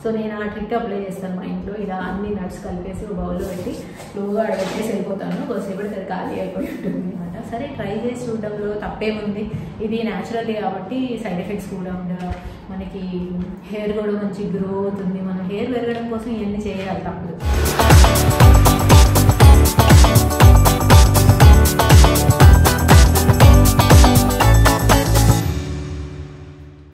So నేను ఆ trick apply చేస్తాను మా ఇంట్లో. ఇలా అన్ని నట్స్ కలిపేసి ఒక బౌల్లో పెట్టి లోగా అడగేసి వెళ్ళిపోతాను. కొద్దిసేపటికి అది ఖాళీ అయిపోయి ఉంటుంది అనమాట. సరే ట్రై చేసి చూడడంలో తప్పేముంది, ఇది న్యాచురల్ కాబట్టి సైడ్ ఎఫెక్ట్స్ కూడా ఉండవు. మనకి హెయిర్ కూడా మంచి గ్రో అవుతుంది. మనం హెయిర్ పెరగడం కోసం ఇవన్నీ చేయాలి తప్పదు.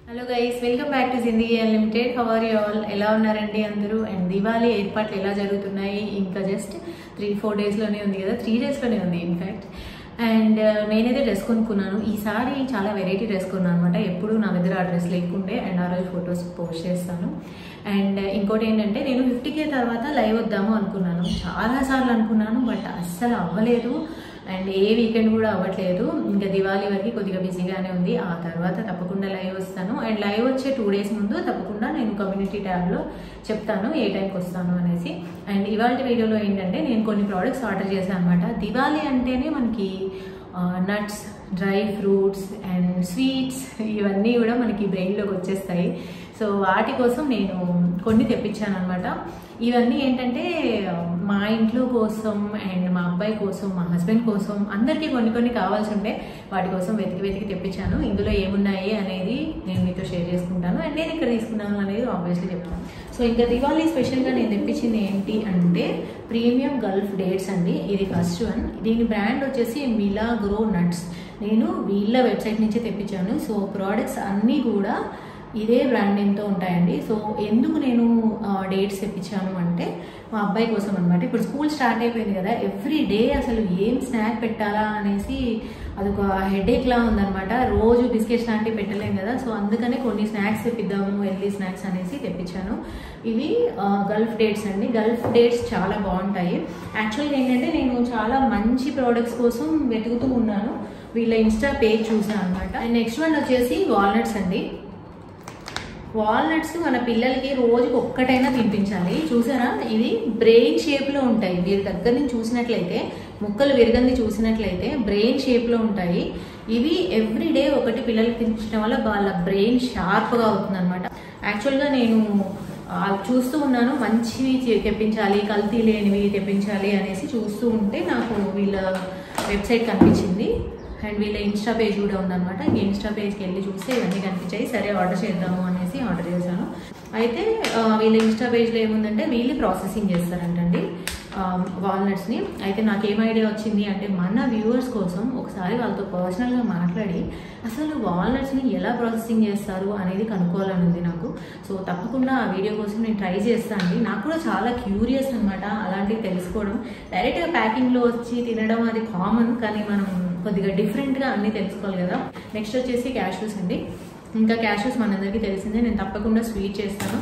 Hello guys, welcome back to Zindagi unlimited. How are you all? ఎలా ఉన్నారండి అందరూ? అండ్ దివాళీ ఏర్పాట్లు ఎలా జరుగుతున్నాయి? ఇంకా జస్ట్ 3-4 డేస్లోనే ఉంది కదా, 3 డేస్లోనే ఉంది ఇన్ఫ్యాక్ట్. అండ్ నేనైతే డ్రెస్ కొనుక్కున్నాను. ఈసారి చాలా వెరైటీ డ్రెస్ కొన్నాను అనమాట. ఎప్పుడు నా దగ్గర ఆ డ్రెస్ లేకుండే, అండ్ ఆ రోజు ఫొటోస్ పోస్ట్ చేస్తాను. అండ్ ఇంకోటి ఏంటంటే, నేను 50K తర్వాత లైవ్ వద్దాము అనుకున్నాను. చాలాసార్లు అనుకున్నాను, బట్ అస్సలు అవ్వలేదు. అండ్ ఏ వీకెండ్ కూడా అవ్వట్లేదు. ఇంకా దివాళీ వరకు కొద్దిగా బిజీగానే ఉంది. ఆ తర్వాత తప్పకుండా లైవ్ వస్తాను. అండ్ లైవ్ వచ్చే 2 డేస్ ముందు తప్పకుండా నేను కమ్యూనిటీ ట్యాబ్లో చెప్తాను ఏ టైంకి వస్తాను అనేసి. అండ్ ఇవాళ వీడియోలో ఏంటంటే, నేను కొన్ని ప్రోడక్ట్స్ ఆర్డర్ చేశాను అనమాట. దివాళీ అంటేనే మనకి nuts, dry fruits and sweets ఇవన్నీ కూడా మనకి బ్రెయిన్లోకి వచ్చేస్తాయి. సో వాటి కోసం నేను కొన్ని తెప్పించాను అనమాట. ఇవన్నీ ఏంటంటే మా ఇంట్లో కోసం అండ్ మా అబ్బాయి కోసం, మా హస్బెండ్ కోసం, అందరికీ కొన్ని కావాల్సి ఉండే వాటి కోసం వెతికి తెప్పించాను. ఇందులో ఏమున్నాయి అనేది నేను మీతో షేర్ చేసుకుంటాను. అండ్ నేను ఇక్కడ తీసుకున్నాను అనేది ఆబ్వియస్లీ చెప్తాను. సో ఇంకా దివాళీ స్పెషల్గా నేను తెప్పించింది ఏంటి అంటే, ప్రీమియం గల్ఫ్ డేట్స్ అండి. ఇది ఫస్ట్ వన్. దీని బ్రాండ్ వచ్చేసి మిలాగ్రో నట్స్. నేను వీళ్ళ వెబ్సైట్ నుంచే తెప్పించాను. సో ప్రోడక్ట్స్ అన్నీ కూడా ఇదే బ్రాండ్ నేమ్తో ఉంటాయండి. సో ఎందుకు నేను డేట్స్ తెప్పించాను అంటే, మా అబ్బాయి కోసం అనమాట. ఇప్పుడు స్కూల్ స్టార్ట్ అయిపోయింది కదా, ఎవ్రీ డే అసలు ఏం స్నాక్ పెట్టాలా అనేసి అదొక హెడేక్లా ఉందనమాట. రోజు బిస్కెట్స్ లాంటివి పెట్టలేం కదా. సో అందుకనే కొన్ని స్నాక్స్ తెప్పిద్దాము, హెల్దీ స్నాక్స్ అనేసి తెప్పించాను. ఇవి గల్ఫ్ డేట్స్ అండి. గల్ఫ్ డేట్స్ చాలా బాగుంటాయి. యాక్చువల్గా ఏంటంటే, నేను చాలా మంచి ప్రోడక్ట్స్ కోసం వెతుకుతూ ఉన్నాను. వీళ్ళ ఇన్స్టా పేజ్ చూసాను అనమాట. అండ్ నెక్స్ట్ వన్ వచ్చేసి వాల్నట్స్ అండి. వాల్నట్స్ మన పిల్లలకి రోజుకి ఒక్కటైనా తినిపించాలి. చూసారా, ఇది బ్రెయిన్ షేప్లో ఉంటాయి. మీరు దగ్గర నుంచి చూసినట్లయితే, ముక్కలు విరగంది చూసినట్లయితే బ్రెయిన్ షేప్లో ఉంటాయి. ఇవి ఎవ్రీడే ఒకటి పిల్లలకి తినిపించడం వల్ల వాళ్ళ బ్రెయిన్ షార్ప్గా అవుతుంది అనమాట. యాక్చువల్గా నేను చూస్తూ ఉన్నాను, మంచివి తెప్పించాలి, కల్తీ లేనివి తెప్పించాలి అనేసి చూస్తూ ఉంటే నాకు వీళ్ళ వెబ్సైట్ కనిపించింది. అండ్ వీళ్ళ ఇన్స్టా పేజ్ కూడా ఉందన్నమాట. ఈ ఇన్స్టా పేజ్కి వెళ్ళి చూస్తే ఇవన్నీ కనిపించాయి. సరే ఆర్డర్ చేద్దాము అనేసి ఆర్డర్ చేశాను. అయితే వీళ్ళ ఇన్స్టా పేజ్లో ఏముందంటే, వీళ్ళు ప్రాసెసింగ్ చేస్తారంటండి వాల్నట్స్ని. అయితే నాకేం ఐడియా వచ్చింది అంటే, మన వ్యూవర్స్ కోసం ఒకసారి వాళ్ళతో పర్సనల్గా మాట్లాడి అసలు వాల్నట్స్ని ఎలా ప్రాసెసింగ్ చేస్తారు అనేది కనుక్కోవాలని ఉంది నాకు. సో తప్పకుండా ఆ వీడియో కోసం నేను ట్రై చేస్తాను. నాకు కూడా చాలా క్యూరియస్ అనమాట అలాంటివి తెలుసుకోవడం. డైరెక్ట్గా ప్యాకింగ్లో వచ్చి తినడం అది కామన్, కానీ మనం కొద్దిగా డిఫరెంట్గా అన్నీ తెలుసుకోవాలి కదా. నెక్స్ట్ వచ్చేసి క్యాష్యూస్ అండి. ఇంకా క్యాష్యూస్ మనందరికీ తెలిసిందే. నేను తప్పకుండా స్వీట్ చేస్తాను.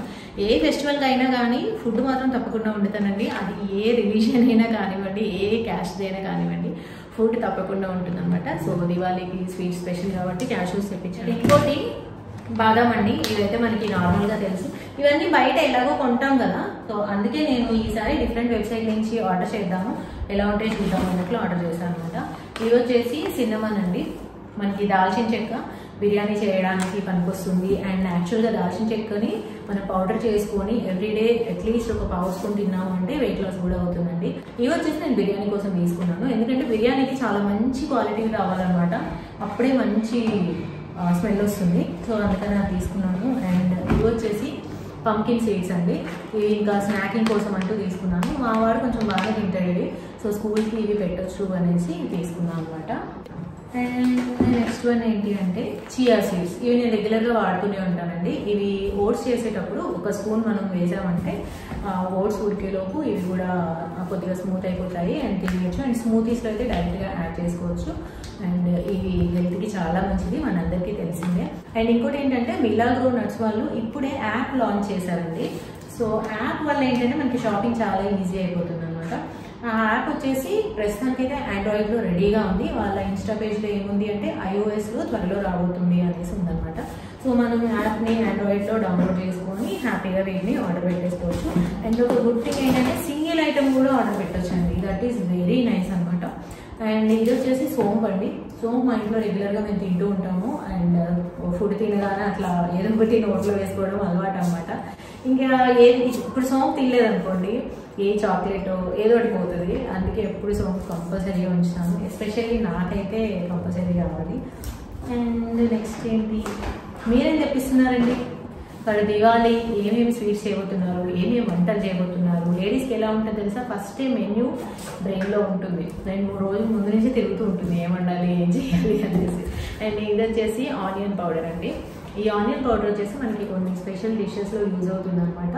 ఏ ఫెస్టివల్కి అయినా కానీ ఫుడ్ మాత్రం తప్పకుండా వండుతానండి. అది ఏ రిలీజియన్ అయినా కానివ్వండి, ఏ క్యాస్ట్ అయినా కానివ్వండి, ఫుడ్ తప్పకుండా ఉంటుందన్నమాట. సో దివాళీకి స్వీట్ స్పెషల్ కాబట్టి క్యాష్యూస్ తెప్పించాను. ఇంకోటి బాదం అండి. ఇదైతే మనకి నార్మల్గా తెలుసు, ఇవన్నీ బయట ఎలాగో కొంటాం కదా. సో అందుకే నేను ఈసారి డిఫరెంట్ వెబ్సైట్ నుంచి ఆర్డర్ చేద్దాము, ఎలా ఉంటే చూద్దాం అన్నట్లు ఆర్డర్ చేశాను అనమాట. ఇది వచ్చేసి సిన్నమన్ అండి. మనకి దాల్చిన చెక్క బిర్యానీ చేయడానికి పనికొస్తుంది. అండ్ యాక్చువల్గా దాల్చిన చెక్కని మనం పౌడర్ చేసుకొని ఎవ్రీడే అట్లీస్ట్ ఒక పావు స్పూన్ తిన్నాము అంటే వెయిట్ లాస్ కూడా అవుతుందండి. ఇవి వచ్చేసి నేను బిర్యానీ కోసం తీసుకున్నాను. ఎందుకంటే బిర్యానీకి చాలా మంచి క్వాలిటీ రావాలన్నమాట, అప్పుడే మంచి స్మెల్ వస్తుంది. సో అందుకని నేను తీసుకున్నాను. అండ్ ఇవి వచ్చేసి పంకిన్ సీడ్స్ అండి. ఇవి ఇంకా స్నాకింగ్ కోసం అంటూ తీసుకున్నాను. మా వాడు కొంచెం బాగా తింటాడు ఇవి. సో స్కూల్కి ఇవి పెట్టొచ్చు అనేసి తీసుకున్నాను అనమాట. అండ్ నెక్స్ట్ వన్ ఏంటి అంటే చియా సీడ్స్. ఇవి నేను రెగ్యులర్గా వాడుతూనే ఉంటానండి. ఇవి ఓట్స్ చేసేటప్పుడు ఒక స్పూన్ మనం వేసామంటే ఓట్స్ ఉడికేలోపు ఇవి కూడా కొద్దిగా స్మూత్ అయిపోతాయి అండ్ తినేయచ్చు. అండ్ స్మూతీస్లో అయితే డైరెక్ట్గా యాడ్ చేసుకోవచ్చు. అండ్ ఇవి హెల్త్కి చాలా మంచిది, మనందరికీ తెలిసిందే. అండ్ ఇంకోటి ఏంటంటే, మిలాగ్రో నట్స్ వాళ్ళు ఇప్పుడే యాప్ లాంచ్ చేశారండి. సో యాప్ వల్ల ఏంటంటే మనకి షాపింగ్ చాలా ఈజీ అయిపోతుంది అనమాట. ఆ యాప్ వచ్చేసి ప్రస్తుతానికైతే ఆండ్రాయిడ్లో రెడీగా ఉంది. వాళ్ళ ఇన్స్టా పేజ్లో ఏముంది అంటే, ఐఓఎస్లో త్వరలో రాబోతుంది అనేసి ఉందన్నమాట. సో మనం యాప్ని ఆండ్రాయిడ్లో డౌన్లోడ్ చేసుకొని హ్యాపీగా వీటిని ఆర్డర్ పెట్టేసుకోవచ్చు. అండ్ ఒక గుడ్ థింగ్ ఏంటంటే, సింగిల్ ఐటమ్ కూడా ఆర్డర్ పెట్టచ్చు అండి. దట్ ఈస్ వెరీ నైస్ అనమాట. అండ్ ఇది వచ్చేసి సోంపు అండి. సోంపు మా ఇంట్లో రెగ్యులర్గా మేము తింటూ ఉంటాము. అండ్ ఫుడ్ తినగానే అట్లా ఏదో ఒకటి నోట్లో వేసుకోవడం అలవాటు అనమాట. ఇంకా ఏది ఇప్పుడు సోంపు తినలేదు అనుకోండి, ఏ చాక్లెట్ ఏదో ఒకటి పోతుంది. అందుకే ఎప్పుడు సోంపు కంపల్సరీగా ఉంచుతాను. ఎస్పెషల్లీ నాకైతే కంపల్సరీ కావాలి. అండ్ నెక్స్ట్ ఏంటి, మీరేం తెప్పిస్తున్నారండి? ఇక్కడ దివాళీ ఏమేమి స్వీట్స్ చేయబోతున్నారు, ఏమేమి వంటలు చేయబోతున్నారు? లేడీస్కి ఎలా ఉంటుంది తెలుసా, ఫస్ట్ మెన్యూ బ్రెయిన్లో ఉంటుంది. 2-3 రోజుల ముందు నుంచి తిరుగుతూ ఉంటుంది ఏం వండాలి, ఏం చేయాలి అనేసి. అండ్ ఇది వచ్చేసి ఆనియన్ పౌడర్ అండి. ఈ ఆనియన్ పౌడర్ వచ్చేసి మనకి కొన్ని స్పెషల్ డిషెస్లో యూజ్ అవుతుంది అనమాట,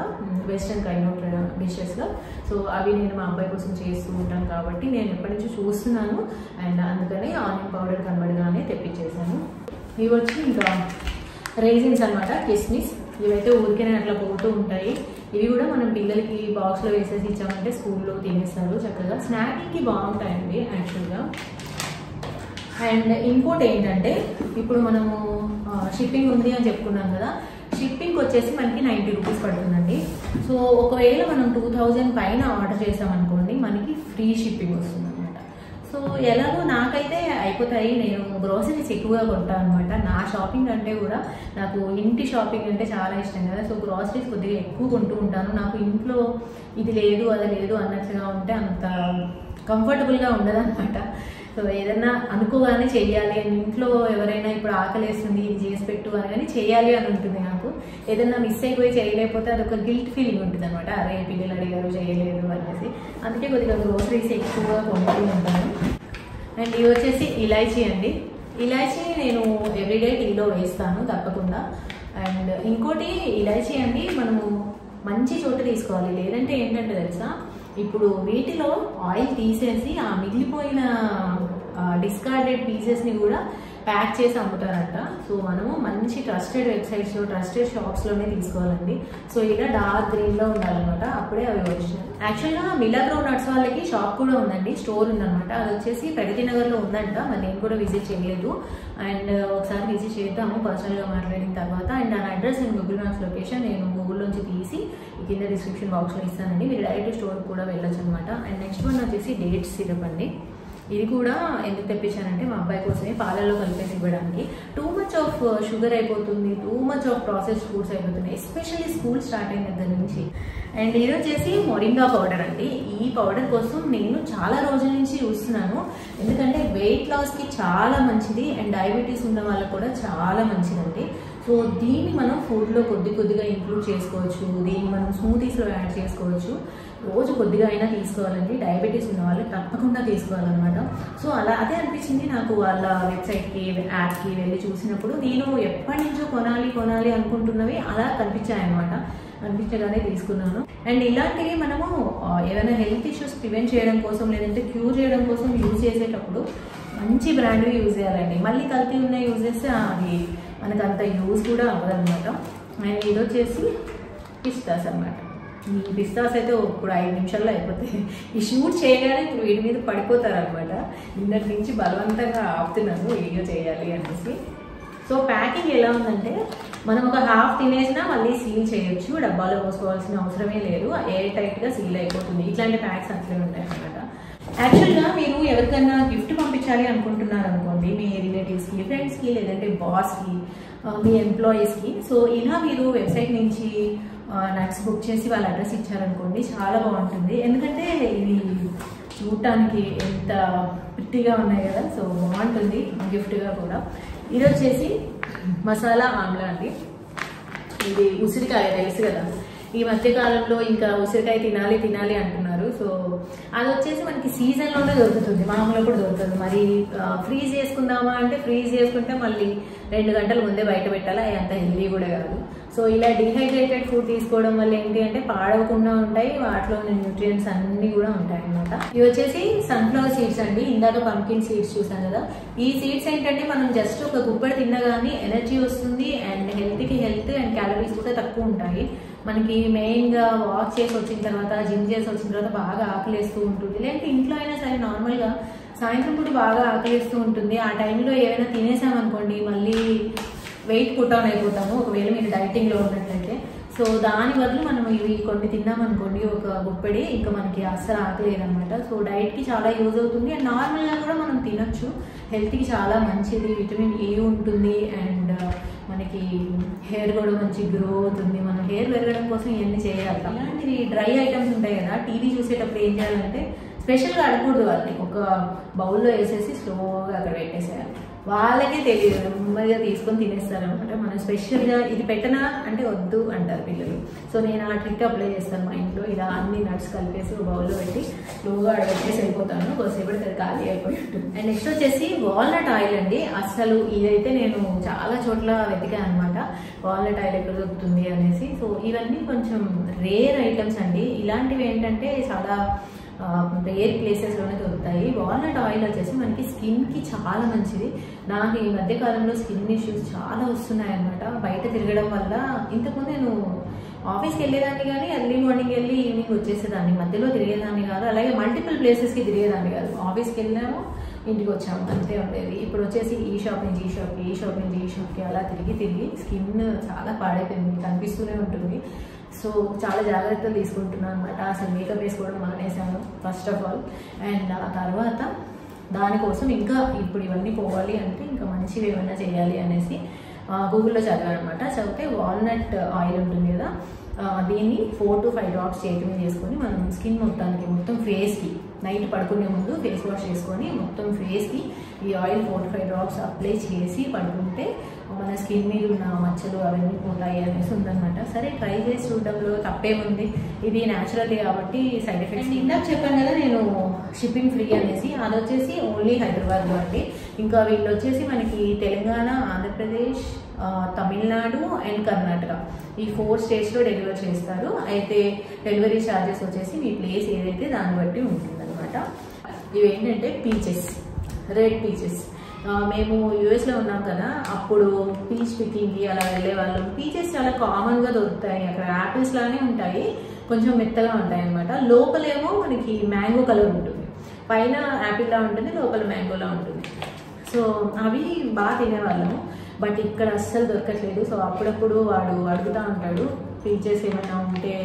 వెస్ట్రన్ కైండ్ ఆఫ్ డిషెస్లో. సో అవి నేను మా అబ్బాయి కోసం చేస్తూ ఉంటాను కాబట్టి నేను ఎప్పటి నుంచి చూస్తున్నాను. అండ్ అందుకని ఆనియన్ పౌడర్ కనబడగానే తెప్పించేసాను. ఇవి వచ్చి ఇంకా రైజిన్స్ అనమాట, కిస్మిస్. ఇవైతే ఊరికేనే అట్లా పోతూ ఉంటాయి. ఇవి కూడా మనం పిల్లలకి బాక్స్లో వేసేసి ఇచ్చామంటే స్కూల్లో తినేస్తారు చక్కగా. స్నాకింగ్కి బాగుంటాయండి యాక్చువల్గా. అండ్ ఇంకోటి ఏంటంటే, ఇప్పుడు మనము షిప్పింగ్ ఉంది అని చెప్పుకున్నాం కదా, షిప్పింగ్ వచ్చేసి మనకి 90 రూపీస్ పడుతుందండి. సో ఒకవేళ మనం 2000 పైన ఆర్డర్ చేసామనుకోండి, మనకి ఫ్రీ షిప్పింగ్ వస్తుంది అనమాట. సో ఎలాగో నాకైతే అయిపోతాయి, నేను గ్రోసరీస్ ఎక్కువగా కొంటాను అనమాట. నా షాపింగ్ అంటే కూడా నాకు ఇంటి షాపింగ్ అంటే చాలా ఇష్టం కదా. సో గ్రోసరీస్ కొద్దిగా ఎక్కువ కొంటూ ఉంటాను. నాకు ఇంట్లో ఇది లేదు అది లేదు అన్నట్లుగా ఉంటే అంత కంఫర్టబుల్గా ఉండదు అనమాట. సో ఏదైనా అనుకోగానే చెయ్యాలి అని, ఇంట్లో ఎవరైనా ఇప్పుడు ఆకలేస్తుంది ఇది చేసి పెట్టు అని కానీ చేయాలి అని ఉంటుంది నాకు. ఏదైనా మిస్ అయిపోయి చేయలేకపోతే అదొక గిల్ట్ ఫీలింగ్ ఉంటుంది అనమాట, అరే పిల్లలు అడిగారు చేయలేదు అనేసి. అందుకే కొద్దిగా గ్రోసరీస్ ఎక్కువగా కొంటూ ఉంటాను. అండ్ ఇవి వచ్చేసి ఇలాచీ అండి. ఇలాచీ నేను ఎవ్రీడే టీలో వేస్తాను తప్పకుండా. అండ్ ఇంకోటి ఇలాచీ అండి, మనము మంచి చోట తీసుకోవాలి. లేదంటే ఏంటంటే తెలుసా, ఇప్పుడు వీటిలో ఆయిల్ తీసేసి ఆ మిగిలిపోయిన డిస్కార్డెడ్ పీసెస్ని కూడా ప్యాక్ చేసి అమ్ముతారంట. సో మనము మంచి ట్రస్టెడ్ వెబ్సైట్స్లో, ట్రస్టెడ్ షాప్స్లోనే తీసుకోవాలండి. సో ఇలా డార్క్ గ్రీన్లో ఉండాలన్నమాట, అప్పుడే అవి వచ్చినాయి. యాక్చువల్గా మిలాగ్రో నట్స్ వాళ్ళకి షాప్ కూడా ఉందండి, స్టోర్ ఉందన్నమాట. అది వచ్చేసి ప్రగతి నగర్లో ఉందంట. మరి నేను కూడా విజిట్ చేయలేదు. అండ్ ఒకసారి విజిట్ చేద్దాము పర్సనల్గా మాట్లాడిన తర్వాత. అండ్ దాని address and Google maps location నేను గూగుల్లోంచి తీసి కింద డిస్క్రిప్షన్ బాక్స్లో ఇస్తానండి. మీరు డైరెక్ట్ స్టోర్ కూడా వెళ్ళొచ్చు అనమాట. అండ్ నెక్స్ట్ వన్ వచ్చేసి డేట్స్ సిరప్ అండి. ఇది కూడా ఎందుకు తెప్పించానంటే మా అబ్బాయి కోసమే పాలల్లో కలిపేసి ఇవ్వడానికి. టూ మచ్ ఆఫ్ షుగర్ అయిపోతుంది, too much of processed foods అయిపోతున్నాయి, ఎస్పెషల్లీ స్కూల్ స్టార్ట్ అయిన దగ్గర నుంచి. అండ్ ఇది వచ్చేసి మొరింగా పౌడర్ అండి. ఈ పౌడర్ కోసం నేను చాలా రోజుల నుంచి చూస్తున్నాను, ఎందుకంటే వెయిట్ లాస్కి చాలా మంచిది అండ్ డయాబెటీస్ ఉన్న వాళ్ళకు కూడా చాలా మంచిదండి. సో దీన్ని మనం ఫుడ్లో కొద్దిగా ఇంక్లూడ్ చేసుకోవచ్చు. దీన్ని మనం స్మూతీస్లో యాడ్ చేసుకోవచ్చు. రోజు కొద్దిగా అయినా తీసుకోవాలండి. డయాబెటీస్ ఉన్న వాళ్ళు తప్పకుండా తీసుకోవాలన్నమాట. సో అదే అనిపించింది నాకు వాళ్ళ వెబ్సైట్కి, యాప్కి వెళ్ళి చూసినప్పుడు. నేను ఎప్పటి నుంచో కొనాలి అనుకుంటున్నవి అలా కనిపించాయన్నమాట. అనిపించగానే తీసుకున్నాను. అండ్ ఇలాంటివి మనము ఏదైనా హెల్త్ ఇష్యూస్ ప్రివెంట్ చేయడం కోసం, లేదంటే క్యూర్ చేయడం కోసం యూజ్ చేసేటప్పుడు మంచి బ్రాండ్వి యూజ్ చేయాలండి. మళ్ళీ కల్తీ ఉన్న యూజ్ చేస్తే అది మనకు అంత యూజ్ కూడా అవ్వదన్నమాట. అండ్ ఇది వచ్చేసి పిస్తాస్ అనమాట. ఈ పిస్తాస్ అయితే ఇప్పుడు 5 నిమిషాల్లో అయిపోతాయి. ఈ షూట్ చేయగానే ఇప్పుడు వీడి మీద పడిపోతారు అనమాట. నిన్నటి నుంచి బలవంతంగా ఆపుతున్నాను వీడియో చేయాలి అనేసి. సో ప్యాకింగ్ ఎలా ఉందంటే, మనం ఒక హాఫ్ తినేసినా మళ్ళీ సీల్ చేయొచ్చు, డబ్బాలో పోసుకోవాల్సిన అవసరమే లేదు, ఎయిర్ టైట్గా సీల్ అయిపోతుంది. ఇట్లాంటి ప్యాక్స్ అట్లే ఉంటాయి అనమాట. యాక్చువల్గా మీరు ఎవరికైనా గిఫ్ట్ పంపించాలి అనుకుంటున్నారు అనుకోండి, మీ రిలేటివ్స్కి, ఫ్రెండ్స్కి, లేదంటే బాస్కి, మీ ఎంప్లాయీస్కి. సో ఇలా మీరు వెబ్సైట్ నుంచి నట్స్ బుక్ చేసి వాళ్ళ అడ్రస్ ఇచ్చారనుకోండి, చాలా బాగుంటుంది. ఎందుకంటే ఇవి చూడటానికి ఎంత ప్రిట్టిగా ఉన్నాయి కదా, సో బాగుంటుంది గిఫ్ట్గా కూడా. ఇది వచ్చేసి మసాలా ఆమ్లా అండి. ఇది ఉసిరికాయ తెలుసు కదా, ఈ మధ్యకాలంలో ఇంకా ఉసిరికాయ తినాలి అంటున్నారు. సో అది వచ్చేసి మనకి సీజన్లోనే దొరుకుతుంది, మామూలుగా కూడా దొరుకుతుంది. మరి ఫ్రీజ్ చేసుకుందామా అంటే ఫ్రీజ్ చేసుకుంటే మళ్ళీ 2 గంటల ముందే బయట పెట్టాలి, అది అంత హెల్దీ కూడా కాదు. సో ఇలా డిహైడ్రేటెడ్ ఫుడ్ తీసుకోవడం వల్ల ఏంటి అంటే పాడవకుండా ఉంటాయి, వాటిలో ఉన్న న్యూట్రియంట్స్ అన్నీ కూడా ఉంటాయి అన్నమాట. ఇవి వచ్చేసి సన్ఫ్లవర్ సీడ్స్ అండి. ఇందాక పంకిన్ సీడ్స్ చూసాం కదా, ఈ సీడ్స్ ఏంటంటే మనం జస్ట్ ఒక గుప్పెడు తిన్నా కానీ ఎనర్జీ వస్తుంది అండ్ హెల్త్కి హెల్త్ అండ్ క్యాలరీస్ కూడా తక్కువ ఉంటాయి. మనకి మెయిన్గా వాక్ చేసి వచ్చిన తర్వాత, జిమ్ చేసి వచ్చిన తర్వాత బాగా ఆకలేస్తూ ఉంటుంది, లేదంటే ఇంట్లో అయినా సరే నార్మల్గా సాయంత్రం పూట బాగా ఆకలేస్తూ ఉంటుంది. ఆ టైంలో ఏమైనా తినేసామనుకోండి మళ్ళీ వెయిట్ పుట్ ఆన్ అయిపోతాము, ఒకవేళ మీరు డైటింగ్లో ఉన్నట్లయితే. సో దాని బదులు మనం ఇవి కొన్ని తిన్నామనుకోండి, ఒక గుప్పెడి, ఇంకా మనకి అస్సలు ఆకలేదన్నమాట. సో డైట్కి చాలా యూజ్ అవుతుంది అండ్ నార్మల్గా కూడా మనం తినొచ్చు. హెల్త్కి చాలా మంచిది, విటమిన్ ఏ ఉంటుంది అండ్ మనకి హెయిర్ కూడా మంచి గ్రో అవుతుంది. మనం హెయిర్ పెరగడం కోసం ఇవన్నీ చేయాలి. ఇలాంటివి డ్రై ఐటమ్స్ ఉంటాయి కదా, టీవీ చూసేటప్పుడు ఏం చేయాలంటే స్పెషల్గా అడగకూడదు వాళ్ళని, ఒక బౌల్లో వేసేసి స్లోగా అక్కడ పెట్టేసేయాలి. వాళ్ళకే తెలియదు, నెమ్మదిగా తీసుకొని తినేస్తారనమాట. మనం స్పెషల్గా ఇది పెట్టనా అంటే వద్దు అంటారు పిల్లలు. సో నేను ఆ ట్రిక్ అప్లై చేస్తాను మా ఇంట్లో. ఇలా అన్ని నట్స్ కలిపేసి ఒక బౌల్లో పెట్టి స్లోగా అడగేసి వెళ్ళిపోతాను. కొద్దిసేపటికి అది ఖాళీ అయిపోయి ఉంటుంది. అండ్ నెక్స్ట్ వచ్చేసి వాల్నట్ ఆయిల్ అండి. అసలు ఇదైతే నేను చాలా చోట్ల వెతికాను అనమాట, వాల్నట్ ఆయిల్ ఎక్కడ దొరుకుతుంది అనేసి. సో ఇవన్నీ కొంచెం రేర్ ఐటమ్స్ అండి. ఇలాంటివి ఏంటంటే చాలా రేర్ ప్లేసెస్లోనే దొరుకుతాయి. వాల్నట్ ఆయిల్ వచ్చేసి మనకి స్కిన్కి చాలా మంచిది. నాకు ఈ మధ్య కాలంలో స్కిన్ ఇష్యూస్ చాలా వస్తున్నాయి అనమాట, బయట తిరగడం వల్ల. ఇంతకుముందు నేను ఆఫీస్కి వెళ్ళేదాన్ని కానీ ఎర్లీ మార్నింగ్ వెళ్ళి ఈవినింగ్ వచ్చేసేదాన్ని, మధ్యలో తిరిగేదాన్ని కాదు. అలాగే మల్టిపుల్ ప్లేసెస్కి తిరిగేదాన్ని కాదు. ఆఫీస్కి వెళ్ళాము, ఇంటికి వచ్చాము, అంతే ఉండేది. ఇప్పుడు వచ్చేసి ఈ షాప్ నుంచి ఈ షాప్కి, ఈ షాప్ నుంచి ఈ షాప్కి అలా తిరిగి స్కిన్ చాలా పాడైపోయింది, కనిపిస్తూనే ఉంటుంది. సో చాలా జాగ్రత్తలు తీసుకుంటున్నాను అనమాట. అసలు మేకప్ వేసుకోవడం మానేశాను ఫస్ట్ ఆఫ్ ఆల్. అండ్ ఆ తర్వాత దానికోసం ఇంకా ఇప్పుడు ఇవన్నీ పోవాలి అంటే ఇంకా మంచివి ఏమైనా చేయాలి అనేసి గూగుల్లో చదివాను అనమాట. చదివితే వాల్నట్ ఆయిల్ ఉంటుంది కదా, దీన్ని 4 to 5 డ్రాప్స్ చేతి మీద చేసుకొని మనం స్కిన్ మొత్తానికి, మొత్తం ఫేస్కి నైట్ పడుకునే ముందు ఫేస్ వాష్ చేసుకొని మొత్తం ఫేస్కి ఈ ఆయిల్ 4 to 5 డ్రాప్స్ అప్లై చేసి పడుకుంటే మన స్కిన్ మీద ఉన్న మచ్చలు అవన్నీ పోతాయి అనేసి ఉందన్నమాట. సరే ట్రై చేసి చూడడంలో తప్పేముంది, ఇది న్యాచురల్ కాబట్టి సైడ్ ఎఫెక్ట్స్. ఇందాక చెప్పాను కదా నేను షిప్పింగ్ ఫ్రీ అనేసి, అది వచ్చేసి ఓన్లీ హైదరాబాద్లో అండి. ఇంకా వీళ్ళు వచ్చేసి మనకి తెలంగాణ, ఆంధ్రప్రదేశ్, తమిళనాడు అండ్ కర్ణాటక ఈ 4 స్టేట్స్లో డెలివర్ చేస్తారు. అయితే డెలివరీ ఛార్జెస్ వచ్చేసి మీ ప్లేస్ ఏదైతే దాన్ని బట్టి ఉంటుందన్నమాట. ఇవి ఏంటంటే పీచెస్, రెడ్ పీచెస్. మేము యూఎస్లో ఉన్నాం కదా, అప్పుడు పీచ్ పికింగ్కి అలా వెళ్ళే వాళ్ళం. పీచెస్ చాలా కామన్గా దొరుకుతాయి అక్కడ, యాపిల్స్ లానే ఉంటాయి, కొంచెం మెత్తగా ఉంటాయి అనమాట. లోపలేమో మనకి మ్యాంగో కలర్ ఉంటుంది, పైన యాపిల్లా ఉంటుంది, లోపల మ్యాంగోలా ఉంటుంది. సో అవి బాగా తినేవాళ్ళము. బట్ ఇక్కడ అస్సలు దొరకట్లేదు. సో అప్పుడప్పుడు వాడు అడుగుతూ ఉంటాడు పీచెస్ ఏమైనా ఉంటే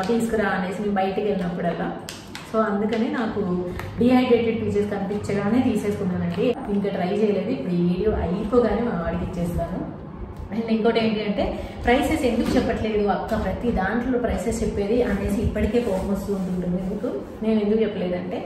తీసుకురా అనేసి, మేము బయటికి వెళ్ళినప్పుడల్లా. సో అందుకని నాకు డిహైడ్రేటెడ్ పీచెస్ కనిపించగానే తీసేసుకున్నానండి. ఇంకా ట్రై చేయలేదు. ఇప్పుడు ఈ వీడియో అయిపోగానే మా వాడికి ఇచ్చేస్తాను. అండ్ ఇంకోటి ఏంటి అంటే ప్రైసెస్ ఎందుకు చెప్పట్లేదు అక్క, ప్రతి దాంట్లో ప్రైసెస్ చెప్పేది అనేసి ఇప్పటికే కోపం వస్తూ ఉంటుంది మీకు. నేను ఎందుకు చెప్పలేదంటే,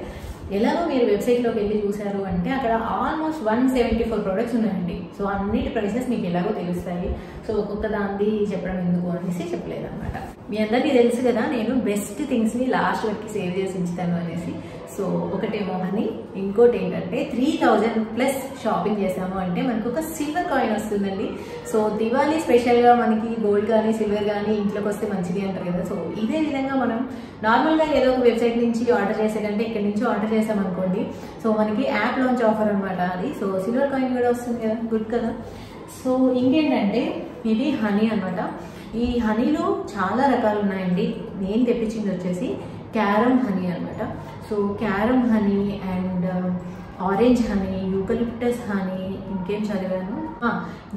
ఎలాగో మీరు వెబ్సైట్లోకి వెళ్ళి చూసారు అంటే అక్కడ ఆల్మోస్ట్ 174 ప్రోడక్ట్స్ ఉన్నాయండి. సో అన్నిటి ప్రైసెస్ మీకు ఎలాగో తెలుస్తాయి. సో ఒక్కొక్క దాన్ని చెప్పడం ఎందుకు అనేసి చెప్పలేదన్నమాట. మీ అందరికీ తెలుసు కదా నేను బెస్ట్ థింగ్స్ని లాస్ట్ వరకు సేవ్ చేసి ఉంచుతాను అనేసి. సో ఒకటేమో అని, ఇంకోటి ఏంటంటే 3000+ షాపింగ్ చేసాము అంటే మనకు ఒక సిల్వర్ కాయిన్ వస్తుందండి. సో దివాళీ స్పెషల్గా మనకి గోల్డ్ కానీ సిల్వర్ కానీ ఇంట్లోకి వస్తే మంచిది అంటారు కదా. సో ఇదే విధంగా మనం నార్మల్గా ఏదో ఒక వెబ్సైట్ నుంచి ఆర్డర్ చేసేటంటే ఇక్కడి నుంచి ఆర్డర్ చేసామనుకోండి, సో మనకి యాప్ లాంచ్ ఆఫర్ అనమాట అది. సో సిల్వర్ కాయిన్ కూడా వస్తుంది కదా, గుడ్ కదా. సో ఇంకేంటంటే ఇది హనీ అనమాట. ఈ హనీలో చాలా రకాలు ఉన్నాయండి. నేను తెప్పించింది వచ్చేసి క్యారమ్ హనీ అనమాట. So carom honey and orange honey, eucalyptus honey, ఇంకేం చదివాను,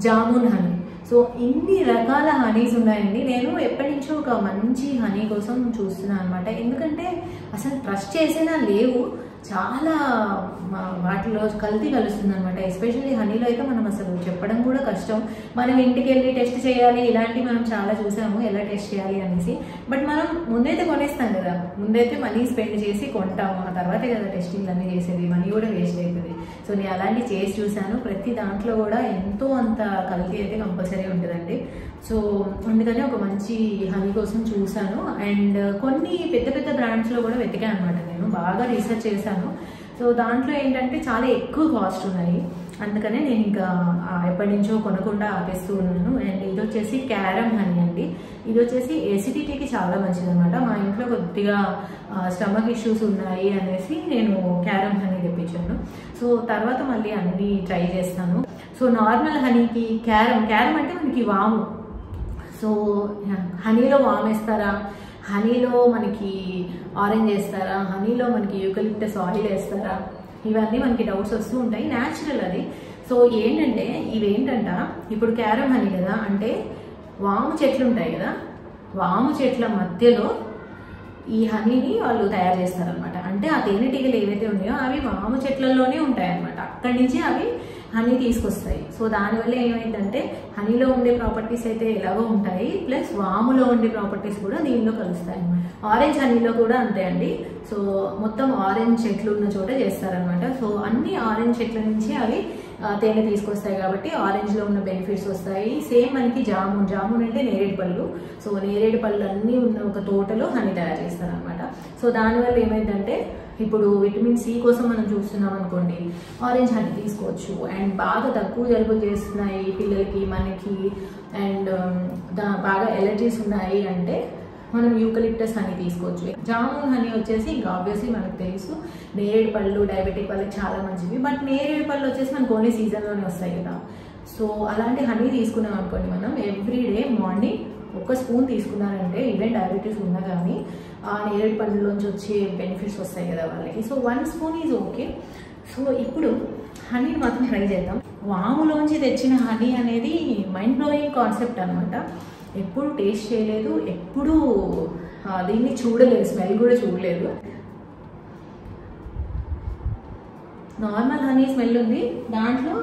జామున్ హనీ. సో ఇన్ని రకాల హనీస్ ఉన్నాయండి. నేను ఎప్పటి నుంచో ఒక మంచి హనీ కోసం చూస్తున్నాను అనమాట. ఎందుకంటే అసలు ట్రస్ట్ చేసేలా లేవు, చాలా వాటిలో కల్తీ కలుస్తుంది అనమాట. ఎస్పెషల్లీ హనీలో అయితే మనం అసలు చెప్పడం కూడా కష్టం. మనం ఇంటికి వెళ్ళి టెస్ట్ చేయాలి, ఇలాంటివి మనం చాలా చూసాము ఎలా టెస్ట్ చేయాలి అనేసి. బట్ మనం ముందైతే కొనేస్తాం కదా, ముందైతే మనీ స్పెండ్ చేసి కొంటాము, ఆ తర్వాతే కదా టెస్టింగ్ అన్నీ చేసేది, మనీ కూడా వేస్ట్ అవుతుంది. సో నేను అలాంటి చేసి చూసాను, ప్రతి దాంట్లో కూడా ఎంతో అంత కల్తీ అయితే కంపల్సరీ ఉంటుందండి. సో అందుకని ఒక మంచి హనీ కోసం చూసాను. అండ్ కొన్ని పెద్ద పెద్ద బ్రాండ్స్లో కూడా వెతికాను అనమాట, నేను బాగా రీసెర్చ్ చేశాను. సో దాంట్లో ఏంటంటే చాలా ఎక్కువ కాస్ట్ ఉన్నాయి, అందుకనే నేను ఇంకా ఎప్పటి నుంచో కొనకుండా ఆపేస్తూ ఉన్నాను. అండ్ ఇది వచ్చేసి క్యారమ్ హనీ అండి. ఇది వచ్చేసి ఎసిడిటీకి చాలా మంచిది అనమాట. మా ఇంట్లో కొద్దిగా స్టమక్ ఇష్యూస్ ఉన్నాయి అనేసి నేను క్యారమ్ హనీ తెప్పించాను. సో తర్వాత మళ్ళీ అన్నీ ట్రై చేస్తాను. సో నార్మల్ హనీకి క్యారమ్ అంటే మనకి వాము. సో హనీలో వామ్ వేస్తారా, హనీలో మనకి ఆరెంజ్ వేస్తారా, హనీలో మనకి యూకలిప్టస్ ఆయిల్ వేస్తారా, ఇవన్నీ మనకి డౌట్స్ వస్తూ ఉంటాయి, న్యాచురల్ అది. సో ఏంటంటే ఇవేంటంట, ఇప్పుడు క్యారమ్ హనీ కదా అంటే వాము చెట్లు ఉంటాయి కదా, వాము చెట్ల మధ్యలో ఈ హనీని వాళ్ళు తయారు చేస్తారనమాట. అంటే ఆ తేనెటీగలు ఏవైతే ఉన్నాయో అవి వాము చెట్లలోనే ఉంటాయన్నమాట. అక్కడి నుంచి అవి హనీ తీసుకొస్తాయి. సో దానివల్ల ఏమైందంటే హనీలో ఉండే ప్రాపర్టీస్ అయితే ఎలాగో ఉంటాయి, ప్లస్ వాములో ఉండే ప్రాపర్టీస్ కూడా దీనిలో కలుస్తాయి అన్నమాట. ఆరెంజ్ హనీలో కూడా అంతే అండి. సో మొత్తం ఆరెంజ్ చెట్లు ఉన్న చోట చేస్తారనమాట. సో అన్ని ఆరెంజ్ చెట్ల నుంచి అవి తేనె తీసుకొస్తాయి కాబట్టి ఆరెంజ్లో ఉన్న బెనిఫిట్స్ వస్తాయి. సేమ్ మనకి జామున్ అంటే నేరేడు పళ్ళు. సో నేరేడు పళ్ళు అన్నీ ఉన్న ఒక తోటలో హనీ తయారు చేస్తారనమాట. సో దానివల్ల ఏమైందంటే ఇప్పుడు విటమిన్ సి కోసం మనం చూస్తున్నాం అనుకోండి, ఆరెంజ్ హనీ తీసుకోవచ్చు. అండ్ బాగా తక్కువ జలుబులు చేస్తున్నాయి పిల్లలకి, మనకి, అండ్ బాగా ఎలర్జీస్ ఉన్నాయి అంటే మనం యూకలిప్టస్ హనీ తీసుకోవచ్చు. జామున్ హనీ వచ్చేసి ఇంకా ఆబ్వియస్లీ మనకు తెలుసు నేరేడు పళ్ళు డయాబెటిక్ వాళ్ళకి చాలా మంచివి. బట్ నేరేడు పళ్ళు వచ్చేసి మనకు ఓన్లీ సీజన్లోనే వస్తాయి కదా. సో అలాంటి హనీ తీసుకున్నాం అనుకోండి, మనం ఎవ్రీడే మార్నింగ్ ఒక స్పూన్ తీసుకున్నారంటే ఈవెన్ డయాబెటీస్ ఉన్నా కానీ ఆ నేరేడు పళ్ళలోంచి వచ్చే బెనిఫిట్స్ వస్తాయి కదా వాళ్ళకి. So 1 spoon is okay. So ఇప్పుడు హనీని మాత్రం ట్రై చేద్దాం. వాములోంచి తెచ్చిన హనీ అనేది మైండ్ బ్లోయింగ్ కాన్సెప్ట్ అనమాట. ఎప్పుడు టేస్ట్ చేయలేదు, ఎప్పుడు దీన్ని చూడలేదు, స్మెల్ కూడా చూడలేదు. నార్మల్ హనీ స్మెల్ ఉంది, దాంట్లో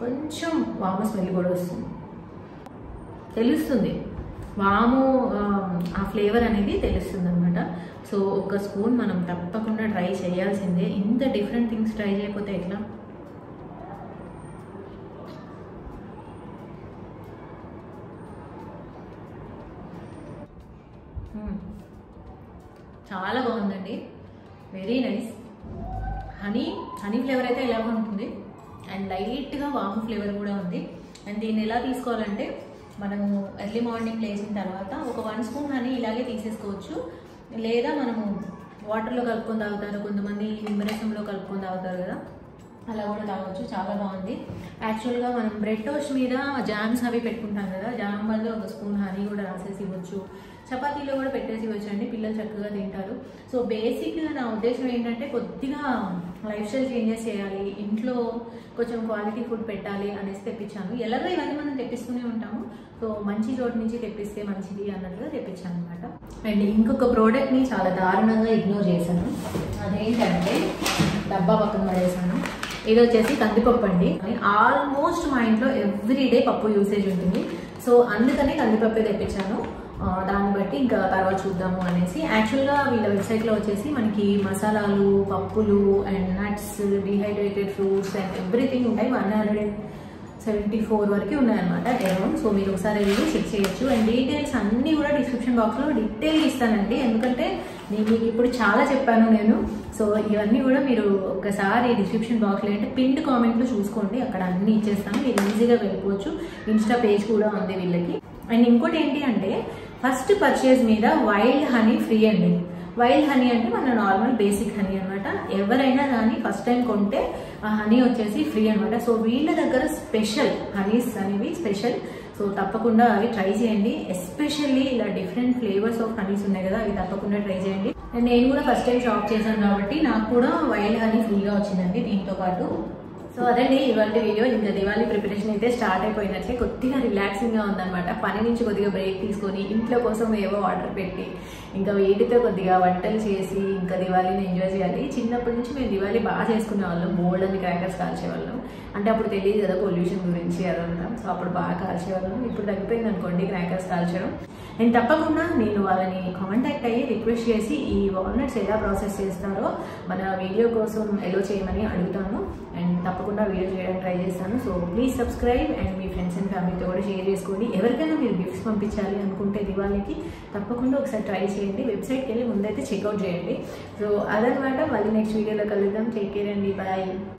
కొంచెం వాము స్మెల్ కూడా వస్తుంది, తెలుస్తుంది వాము ఆ ఫ్లేవర్ అనేది తెలుస్తుంది అనమాట. సో ఒక స్పూన్ మనం తప్పకుండా ట్రై చేయాల్సిందే. ఇంత డిఫరెంట్ థింగ్స్ ట్రై చేయకపోతే ఎట్లా? చాలా బాగుందండి, వెరీ నైస్. హనీ ఫ్లేవర్ అయితే ఎలా ఉంటుంది, అండ్ లైట్గా వాము ఫ్లేవర్ కూడా ఉంది. అండ్ దీన్ని ఎలా తీసుకోవాలంటే మనము ఎర్లీ మార్నింగ్ లేచిన తర్వాత ఒక 1 స్పూన్ హనీ ఇలాగే తీసేసుకోవచ్చు, లేదా మనము వాటర్లో కలుపుకొని తాగుతారు, కొంతమంది నిమ్మరసంలో కలుపుకొని తాగుతారు కదా, అలా కూడా తాగొచ్చు. చాలా బాగుంది. యాక్చువల్గా మనం బ్రెడ్ టోస్ట్ మీద జామ్స్ అవి పెట్టుకుంటాం కదా, జామ్ వల్ల ఒక స్పూన్ హనీ కూడా రాసేసి ఇవ్వచ్చు, చపాతీలో కూడా పెట్టేసి ఇవ్వచ్చు అండి, పిల్లలు చక్కగా తింటారు. సో బేసిక్గా నా ఉద్దేశం ఏంటంటే కొద్దిగా లైఫ్ స్టైల్ చేంజెస్ చేయాలి, ఇంట్లో కొంచెం క్వాలిటీ ఫుడ్ పెట్టాలి అనేసి తెప్పించాను. ఎలాగో ఇవన్నీ మనం తెప్పిస్తూనే ఉంటాము, సో మంచి చోటు నుంచి తెప్పిస్తే మంచిది అన్నట్టుగా తెప్పించాను అనమాట. అండ్ ఇంకొక ప్రోడక్ట్ని చాలా దారుణంగా ఇగ్నోర్ చేశాను, అదేంటంటే డబ్బా పక్కన పడేసాను. ఇది వచ్చేసి కందిపప్పు అండి. ఆల్మోస్ట్ మా ఇంట్లో ఎవ్రీడే పప్పు యూసేజ్ ఉంటుంది, సో అందుకనే కందిపప్పే తెప్పించాను. దాన్ని బట్టి ఇంకా తర్వాత చూద్దాము అనేసి. యాక్చువల్గా వీళ్ళ వెబ్సైట్లో వచ్చేసి మనకి మసాలాలు, పప్పులు and nuts, dehydrated fruits and everything ఉంటాయి. 174 వరకు ఉన్నాయన్నమాట అరౌండ్. సో మీరు ఒకసారి వెళ్ళి చెక్ చేయొచ్చు. అండ్ డీటెయిల్స్ అన్నీ కూడా డిస్క్రిప్షన్ బాక్స్లో డీటెయిల్ ఇస్తానండి, ఎందుకంటే నేను మీకు ఇప్పుడు చాలా చెప్పాను నేను. సో ఇవన్నీ కూడా మీరు ఒకసారి డిస్క్రిప్షన్ బాక్స్లో అంటే పిన్డ్ కామెంట్లో చూసుకోండి, అక్కడ అన్నీ ఇచ్చేస్తాను, మీరు ఈజీగా వెళ్ళిపోవచ్చు. ఇన్స్టా పేజ్ కూడా ఉంది వీళ్ళకి. అండ్ ఇంకోటి ఏంటి అంటే ఫస్ట్ పర్చేజ్ మీద వైల్డ్ హనీ ఫ్రీ అండి. వైల్డ్ హనీ అంటే మన నార్మల్ బేసిక్ హనీ అనమాట. ఎవరైనా కానీ ఫస్ట్ టైం కొంటే ఆ హనీ వచ్చేసి ఫ్రీ అనమాట. సో వీళ్ళ దగ్గర స్పెషల్ హనీస్ అనేవి స్పెషల్. సో తప్పకుండా అవి ట్రై చేయండి. ఎస్పెషల్లీ ఇలా డిఫరెంట్ ఫ్లేవర్స్ ఆఫ్ హనీస్ ఉన్నాయి కదా, అవి తప్పకుండా ట్రై చేయండి. అండ్ నేను కూడా ఫస్ట్ టైం షాప్ చేశాను కాబట్టి నాకు కూడా వైల్డ్ హనీ ఫ్రీగా వచ్చిందండి దీంతో పాటు. సో అదండి ఇవాళ వీడియో. ఇంకా దివాళీ ప్రిపరేషన్ అయితే స్టార్ట్ అయిపోయినట్లే, కొద్దిగా రిలాక్సింగ్గా ఉందన్నమాట. పని నుంచి కొద్దిగా బ్రేక్ తీసుకొని ఇంట్లో కోసం ఏవో ఆర్డర్ పెట్టి ఇంకా వీటితో కొద్దిగా వంటలు చేసి ఇంకా దివాళీని ఎంజాయ్ చేయాలి. చిన్నప్పటి నుంచి మేము దివాళీ బాగా చేసుకునే వాళ్ళం, బోల్డ్ అని క్రాకర్స్ కాల్చేవాళ్ళం. అంటే అప్పుడు తెలియదు కదా పొల్యూషన్ గురించి అదంతా, సో అప్పుడు బాగా కాల్చేవాళ్ళం. ఇప్పుడు తగ్గిపోయింది అనుకోండి క్రాకర్స్ కాల్చడం. నేను తప్పకుండా నేను వాళ్ళని కాంటాక్ట్ అయ్యి రిక్వెస్ట్ చేసి ఈ వాల్నట్స్ ఎలా ప్రాసెస్ చేస్తారో మన వీడియో కోసం ఎలో చేయమని అడుగుతాను. అండ్ తప్పకుండా వీడియో చేయడానికి ట్రై చేస్తాను. So please subscribe and me friends and ఫ్యామిలీతో కూడా షేర్ చేసుకోండి. ఎవరికైనా మీరు గిఫ్ట్స్ పంపించాలి అనుకుంటే దివాళీకి తప్పకుండా ఒకసారి ట్రై చేయండి. వెబ్సైట్కి వెళ్ళి ముందైతే చెక్అవుట్ చేయండి. సో అదనమాట, మళ్ళీ నెక్స్ట్ వీడియోలో కలుద్దాం. టేక్ కేర్ అండి, బాయ్.